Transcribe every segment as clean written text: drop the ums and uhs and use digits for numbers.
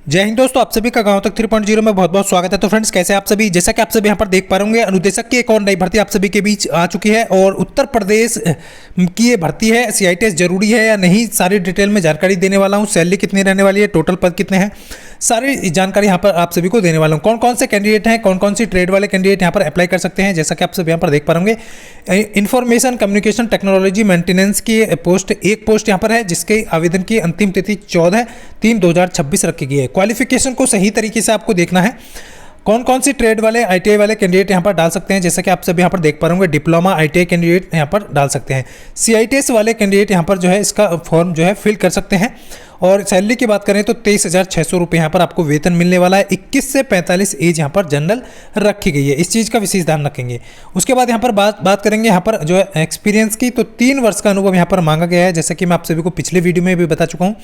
जय हिंद दोस्तों, आप सभी का गांव तक 3.0 में बहुत बहुत स्वागत है। तो फ्रेंड्स, कैसे आप सभी? जैसा कि आप सभी यहां पर देख पा रहे होंगे, अनुदेशक की एक और नई भर्ती आप सभी के बीच आ चुकी है और उत्तर प्रदेश की ये भर्ती है। सीआईटीएस जरूरी है या नहीं, सारी डिटेल में जानकारी देने वाला हूं। सैलरी कितनी रहने वाली है, टोटल पद कितने हैं, सारी जानकारी यहाँ पर आप सभी को देने वाला हूँ। कौन कौन से कैंडिडेट हैं, कौन कौन सी ट्रेड वाले कैंडिडेट यहाँ पर अप्लाई कर सकते हैं, जैसा कि आप सब यहाँ पर देख पा रहे होंगे। इन्फॉर्मेशन कम्युनिकेशन टेक्नोलॉजी मेंटेनेंस की एक पोस्ट यहाँ पर है, जिसके आवेदन की अंतिम तिथि 14/3/2026 रखी गई है। क्वालिफिकेशन को सही तरीके से आपको देखना है। कौन कौन सी ट्रेड वाले आईटीआई वाले कैंडिडेट यहाँ पर डाल सकते हैं, जैसा कि आप सब यहाँ पर देख पा रहे होंगे। डिप्लोमा आईटीआई कैंडिडेट यहाँ पर डाल सकते हैं। सीआईटीएस वाले कैंडिडेट यहाँ पर जो है इसका फॉर्म जो है फिल कर सकते हैं। और सैलरी की बात करें तो 23,600 रुपये यहाँ पर आपको वेतन मिलने वाला है। 21 से 45 एज यहाँ पर जनरल रखी गई है, इस चीज़ का विशेष ध्यान रखेंगे। उसके बाद यहाँ पर बात करेंगे यहाँ पर जो है एक्सपीरियंस की, तो 3 वर्ष का अनुभव यहाँ पर मांगा गया है। जैसा कि मैं आप सभी को पिछले वीडियो में भी बता चुका हूँ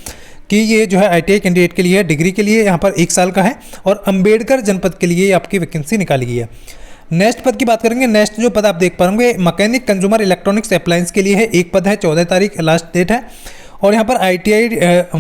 कि ये जो है आईटीआई कैंडिडेट के लिए, डिग्री के लिए यहाँ पर 1 साल का है और अंबेडकर जनपद के लिए आपकी वैकेंसी निकाली गई है। नेक्स्ट पद की बात करेंगे। नेक्स्ट जो पद आप देख पाएंगे, मैकेनिक कंज्यूमर इलेक्ट्रॉनिक्स अप्लायंस के लिए है। एक पद है, 14 तारीख लास्ट डेट है। और यहाँ पर आईटीआई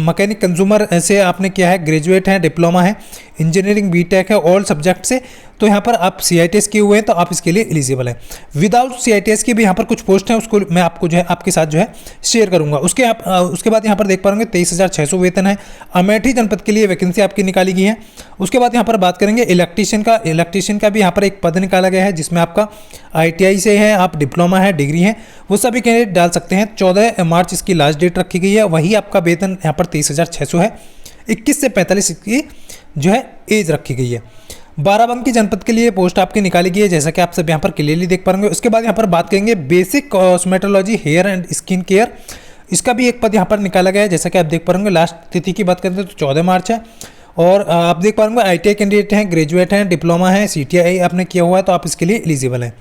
मैकेनिक कंज्यूमर से आपने किया है, ग्रेजुएट है, डिप्लोमा है, इंजीनियरिंग बीटेक है, ऑल सब्जेक्ट से, तो यहाँ पर आप सीआईटीएस किए हुए हैं तो आप इसके लिए एलिजिबल हैं। विदाउट सीआईटीएस की भी यहाँ पर कुछ पोस्ट हैं, उसको मैं आपको जो है आपके साथ जो है शेयर करूँगा। उसके बाद यहाँ पर देख पाएंगे 23,600 वेतन है। अमेठी जनपद के लिए वैकेंसी आपकी निकाली गई है। उसके बाद यहाँ पर बात करेंगे इलेक्ट्रीशियन का भी यहाँ पर एक पद निकाला गया है, जिसमें आपका आईटीआई से है, आप डिप्लोमा है, डिग्री है, वो सभी कैंडिडेट डाल सकते हैं। 14 मार्च इसकी लास्ट डेट रखी गई है। वही आपका वेतन यहाँ पर 23,600 है। 21 से 45 की जो है एज रखी गई है। बाराबंकी जनपद के लिए पोस्ट आपकी निकाली गई है, जैसा कि आप सब यहाँ पर क्लियरली देख पाएंगे। उसके बाद यहाँ पर बात करेंगे basic cosmetology hair and skin care, इसका भी एक पद यहाँ पर निकाला गया है, जैसा कि आप देख पाएंगे। लास्ट तिथि की बात करते हैं तो 14 मार्च है। और आप देख पाएंगे आईटीआई कैंडिडेट हैं, ग्रेजुएट हैं, डिप्लोमा है, सीटीआई आपने किया हुआ है, तो आप इसके लिए एलिजिबल हैं।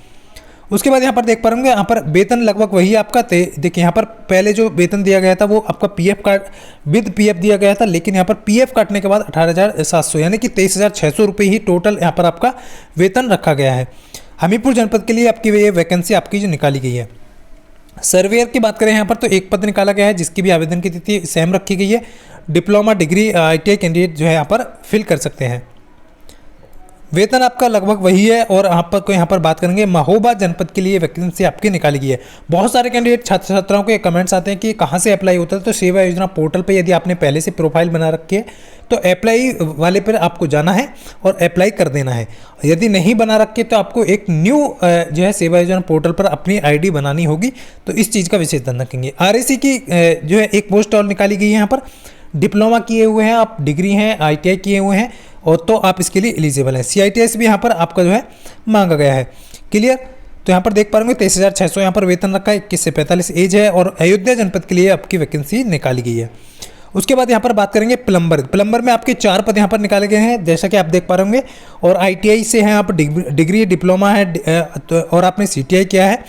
उसके बाद यहाँ पर देख पाएंगे, यहाँ पर वेतन लगभग वही आपका देखिए, यहाँ पर पहले जो वेतन दिया गया था वो आपका पीएफ कार्ड विद पीएफ दिया गया था, लेकिन यहाँ पर पीएफ काटने के बाद 18,700 यानी कि 23,600 रुपये ही टोटल यहाँ पर आपका वेतन रखा गया है। हमीरपुर जनपद के लिए आपकी ये वैकेंसी आपकी जो निकाली गई है। सर्वेयर की बात करें यहाँ पर तो एक पद निकाला गया है, जिसकी भी आवेदन की तिथि सेम रखी गई है। डिप्लोमा डिग्री आईटीआई कैंडिडेट जो है यहाँ पर फिल कर सकते हैं। वेतन आपका लगभग वही है। और यहाँ पर बात करेंगे महोबा जनपद के लिए वैकेंसी आपकी निकाली गई है। बहुत सारे कैंडिडेट छात्र छात्राओं के कमेंट्स आते हैं कि कहाँ से अप्लाई होता है, तो सेवा योजना पोर्टल पे यदि आपने पहले से प्रोफाइल बना रखी है तो अप्लाई वाले पर आपको जाना है और अप्लाई कर देना है। यदि नहीं बना रखे तो आपको एक न्यू जो है सेवा योजना पोर्टल पर अपनी आईडी बनानी होगी, तो इस चीज़ का विशेष ध्यान रखेंगे। आरएसी की जो है एक पोस्ट और निकाली गई है। यहाँ पर डिप्लोमा किए हुए हैं आप, डिग्री हैं, आईटीआई किए हुए हैं, और तो आप इसके लिए एलिजिबल हैं। सीआईटीएस भी यहाँ पर आपका जो है मांगा गया है। क्लियर? तो यहाँ पर देख पा रहे होंगे 23,600 यहाँ पर वेतन रखा है। 21 से 45 एज है और अयोध्या जनपद के लिए आपकी वैकेंसी निकाली गई है। उसके बाद यहाँ पर बात करेंगे प्लम्बर में आपके 4 पद यहाँ पर निकाले गए हैं, जैसा कि आप देख पा रहे होंगे। और आईटीआई से हैं आप, डिग्री डिप्लोमा है, और आपने सीटीआई किया है,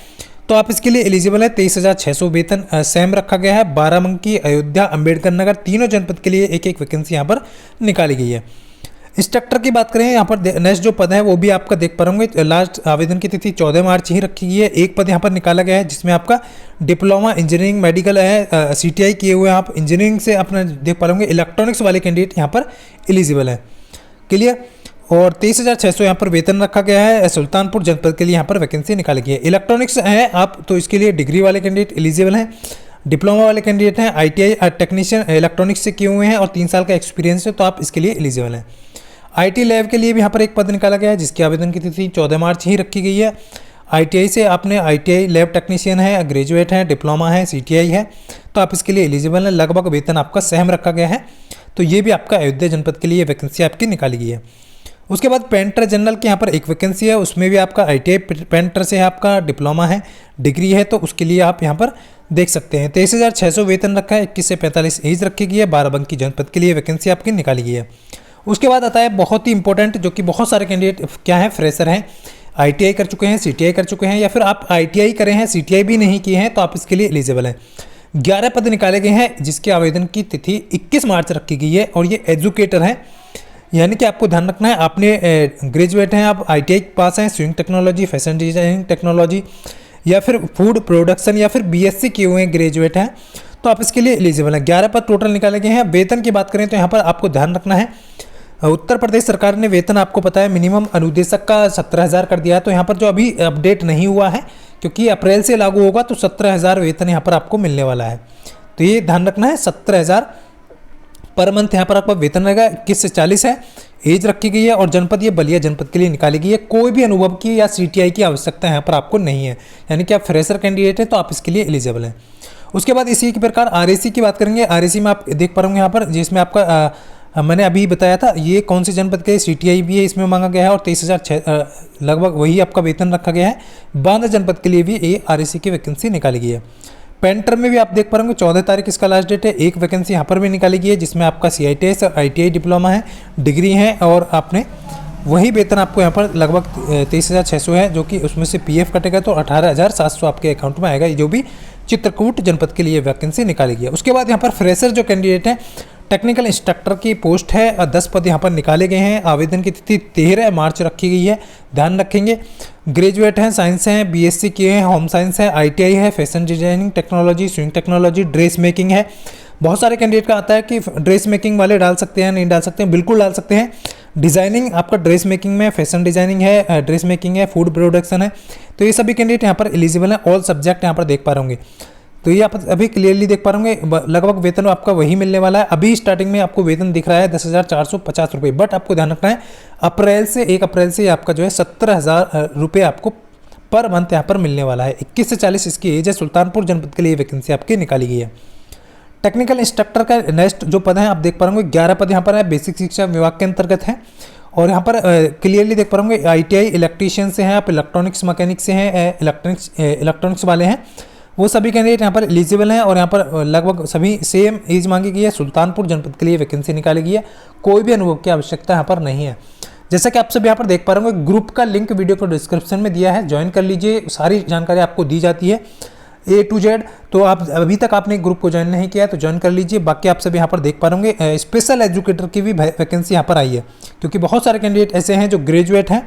तो आप इसके लिए एलिजिबल है। 23,600 वेतन सेम रखा गया है। बाराबंकी, अयोध्या, अंबेडकर नगर, तीनों जनपद के लिए एक एक वैकेंसी यहाँ पर निकाली गई है। इंस्ट्रक्टर की बात करें, यहाँ पर नेक्स्ट जो पद है वो भी आपका देख पा रहे होंगे। लास्ट आवेदन की तिथि 14 मार्च ही रखी गई है। एक पद यहाँ पर निकाला गया है, जिसमें आपका डिप्लोमा इंजीनियरिंग मेडिकल है, सीटीआई किए हुए हैं आप, इंजीनियरिंग से अपना देख पा रहे होंगे। इलेक्ट्रॉनिक्स वाले कैंडिडेट यहाँ पर एलिजिबल है। क्लियर? और 23,600 यहाँ पर वेतन रखा गया है। सुल्तानपुर जनपद के लिए यहाँ पर वैकेंसी निकाली गई है। इलेक्ट्रॉनिक्स है आप, तो इसके लिए डिग्री वाले कैंडिडेट एलिजिबल हैं। डिप्लोमा वाले कैंडिडेट हैं, आईटीआई टेक्नीशियन इलेक्ट्रॉनिक्स से किए हुए हैं और 3 साल का एक्सपीरियंस है, तो आप इसके लिए एलिजिबल हैं। आईटी लैब के लिए भी यहाँ पर एक पद निकाला गया है, जिसकी आवेदन की तिथि 14 मार्च ही रखी गई है। आईटीआई से आपने आईटीआई लैब टेक्नीशियन है, ग्रेजुएट है, डिप्लोमा है, सीटीआई है, तो आप इसके लिए एलिजिबल हैं। लगभग वेतन आपका सेम रखा गया है, तो ये भी आपका अयोध्या जनपद के लिए वैकेंसी आपकी निकाली गई है। उसके बाद पेंटर जनरल की यहाँ पर एक वैकेंसी है, उसमें भी आपका आईटीआई पेंटर से है, आपका डिप्लोमा है, डिग्री है, तो उसके लिए आप यहाँ पर देख सकते हैं। 23,600 वेतन रखा है। 21 से 45 एज रखी गई है। बाराबंकी जनपद के लिए वैकेंसी आपकी निकाली गई है। उसके बाद आता है बहुत ही इंपॉर्टेंट, जो कि बहुत सारे कैंडिडेट क्या है, फ्रेशर हैं, आईटीआई कर चुके हैं, सीटीआई कर चुके हैं, या फिर आप आईटीआई करें हैं, सीटीआई भी नहीं किए हैं, तो आप इसके लिए एलिजिबल हैं। 11 पद निकाले गए हैं, जिसके आवेदन की तिथि 21 मार्च रखी गई है। और ये एजुकेटर हैं, यानी कि आपको ध्यान रखना है, आपने ग्रेजुएट हैं, आप आईटीआई पास हैं, swing technology, fashion designing technology, या फिर फूड प्रोडक्शन, या फिर बीएससी किए हुए हैं, ग्रेजुएट हैं, तो आप इसके लिए एलिजिबल हैं। 11 पद टोटल निकाले गए हैं। वेतन की बात करें तो यहाँ पर आपको ध्यान रखना है, उत्तर प्रदेश सरकार ने वेतन आपको पता है मिनिमम अनुदेशक का 17,000 कर दिया है। तो यहाँ पर जो अभी अपडेट नहीं हुआ है, क्योंकि अप्रैल से लागू होगा, तो 17,000 वेतन यहाँ पर आपको मिलने वाला है। तो ये ध्यान रखना है, 17,000 पर मंथ यहाँ पर आपका वेतन रहेगा। 21 से 40 है एज रखी गई है, और जनपद ये बलिया जनपद के लिए निकाली गई है। कोई भी अनुभव की या CTI की आवश्यकता यहाँ पर आपको नहीं है, यानी कि आप फ्रेशर कैंडिडेट है तो आप इसके लिए एलिजिबल हैं। उसके बाद इसी के प्रकार RAC की बात करेंगे। RAC में आप देख पा रहे होंगे यहाँ पर, जिसमें आपका मैंने अभी बताया था ये कौन से जनपद के CTI भी है इसमें मांगा गया है, और 23,000 लगभग वही आपका वेतन रखा गया है। 52 जनपद के लिए भी ये RAC की वैकेंसी निकाली गई है। पेंटर में भी आप देख पा रहे होंगे 14 तारीख इसका लास्ट डेट है। एक वैकेंसी यहाँ पर भी निकाली गई है, जिसमें आपका CITS और ITI डिप्लोमा है, डिग्री है, और आपने वही वेतन आपको यहाँ पर लगभग 23,600 है, जो कि उसमें से PF कटेगा तो 18,700 आपके अकाउंट में आएगा, जो भी चित्रकूट जनपद के लिए वैकेंसी निकाली गई है। उसके बाद यहाँ पर फ्रेशर जो कैंडिडेट हैं, टेक्निकल इंस्ट्रक्टर की पोस्ट है, 10 पद यहाँ पर निकाले गए हैं। आवेदन की तिथि 13 मार्च रखी गई है, ध्यान रखेंगे। ग्रेजुएट हैं, साइंस हैं, BSc किए हैं, होम साइंस है, ITI है, fashion designing technology, swing technology, dress making है। बहुत सारे कैंडिडेट का आता है कि ड्रेस मेकिंग वाले डाल सकते हैं, नहीं डाल सकते हैं, बिल्कुल डाल सकते हैं। डिज़ाइनिंग आपका ड्रेस मेकिंग में, फैशन डिजाइनिंग है, ड्रेस मेकिंग है, फूड प्रोडक्शन है, तो ये सभी कैंडिडेट यहाँ पर एलिजिबल हैं। ऑल सब्जेक्ट यहाँ पर देख पा रहे होंगे, तो ये आप अभी क्लियरली देख पा रहे होंगे। लगभग वेतन आपका वही मिलने वाला है। अभी स्टार्टिंग में आपको वेतन दिख रहा है 10,450 रुपये, बट आपको ध्यान रखना है 1 अप्रैल से आपका जो है 17,000 रुपये आपको पर मंथ यहाँ पर मिलने वाला है। 21 से 40 इसकी एज है। सुल्तानपुर जनपद के लिए वैकेंसी आपकी निकाली गई है। टेक्निकल इंस्ट्रक्टर का नेक्स्ट जो पद है आप देख पा रहे होंगे, 11 पद यहाँ पर है, बेसिक शिक्षा विभाग के अंतर्गत है। और यहाँ पर क्लियरली देख पा रहे होंगे ITI इलेक्ट्रीशियन से हैं, आप इलेक्ट्रॉनिक्स मैकेनिक से हैं, इलेक्ट्रॉनिक्स वाले हैं, वो सभी कैंडिडेट यहाँ पर एलिजिबल हैं। और यहाँ पर लगभग सभी सेम एज मांगी गई है। सुल्तानपुर जनपद के लिए वैकेंसी निकाली गई है। कोई भी अनुभव की आवश्यकता यहाँ पर नहीं है। जैसा कि आप सब यहाँ पर देख पा रहे होंगे, ग्रुप का लिंक वीडियो को डिस्क्रिप्शन में दिया है, ज्वाइन कर लीजिए। सारी जानकारी आपको दी जाती है A to Z। तो आप अभी तक आपने ग्रुप को ज्वाइन नहीं किया है तो ज्वाइन कर लीजिए। बाकी आप सब यहाँ पर देख पा रहे होंगे स्पेशल एजुकेटर की भी वैकेंसी यहाँ पर आई है, क्योंकि बहुत सारे कैंडिडेट ऐसे हैं जो ग्रेजुएट हैं,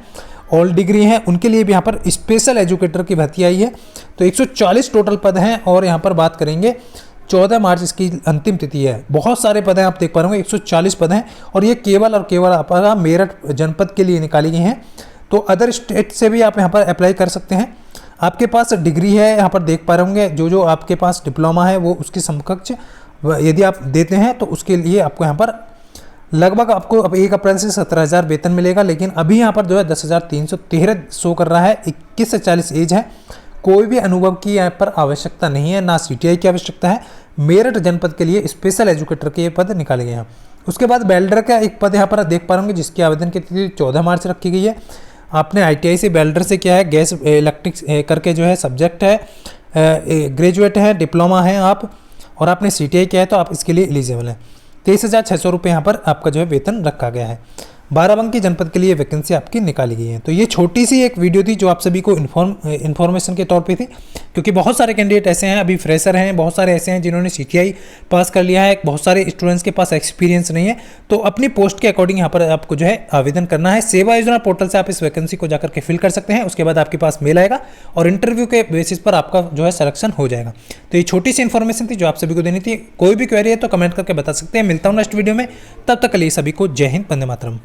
ऑल डिग्री हैं, उनके लिए भी यहाँ पर स्पेशल एजुकेटर की भर्ती आई है। तो 140 टोटल पद हैं, और यहाँ पर बात करेंगे 14 मार्च इसकी अंतिम तिथि है। बहुत सारे पद हैं, आप देख पा रहे होंगे 140 पद हैं, और ये केवल और केवल आपका मेरठ जनपद के लिए निकाली गई हैं। तो अदर स्टेट से भी आप यहाँ पर अप्लाई कर सकते हैं। आपके पास डिग्री है, यहाँ पर देख पा रहे होंगे, जो आपके पास डिप्लोमा है वो उसके समकक्ष यदि आप देते हैं तो उसके लिए आपको यहाँ पर लगभग आपको अब 1 अप्रैल से 17,000 वेतन मिलेगा। लेकिन अभी यहाँ पर जो है 10,313 शो कर रहा है। 21 से 40 एज है। कोई भी अनुभव की यहाँ पर आवश्यकता नहीं है, ना CTI की आवश्यकता है। मेरठ जनपद के लिए स्पेशल एजुकेटर के ये पद निकाले गए हैं। उसके बाद वेल्डर का एक पद यहाँ पर देख पा रहे होंगे, जिसकी आवेदन की तिथि 14 मार्च रखी गई है। आपने ITI से वेल्डर से किया है, गैस इलेक्ट्रिक्स करके जो है सब्जेक्ट है, ग्रेजुएट है, डिप्लोमा है आप, और आपने CTI किया है तो आप इसके लिए एलिजिबल हैं। 23,600 रुपये यहाँ पर आपका जो है वेतन रखा गया है। बाराबंकी जनपद के लिए वैकेंसी आपकी निकाली गई है। तो ये छोटी सी एक वीडियो थी जो आप सभी को इन्फॉर्मेशन के तौर पे थी, क्योंकि बहुत सारे कैंडिडेट ऐसे हैं, अभी फ्रेशर हैं, बहुत सारे ऐसे हैं जिन्होंने CTI पास कर लिया है, बहुत सारे स्टूडेंट्स के पास एक्सपीरियंस नहीं है। तो अपनी पोस्ट के अकॉर्डिंग यहाँ पर आपको जो है आवेदन करना है। सेवा योजना पोर्टल से आप इस वैकेंसी को जाकर के फिल कर सकते हैं। उसके बाद आपके पास मेल आएगा और इंटरव्यू के बेसिस पर आपका जो है सिलेक्शन हो जाएगा। तो ये छोटी सी इन्फॉर्मेशन थी जो आप सभी को देनी थी। कोई भी क्वेरी है तो कमेंट करके बता सकते हैं। मिलता हूँ नेक्स्ट वीडियो में, तब तक के लिए सभी को जय हिंद, वंदे मातरम।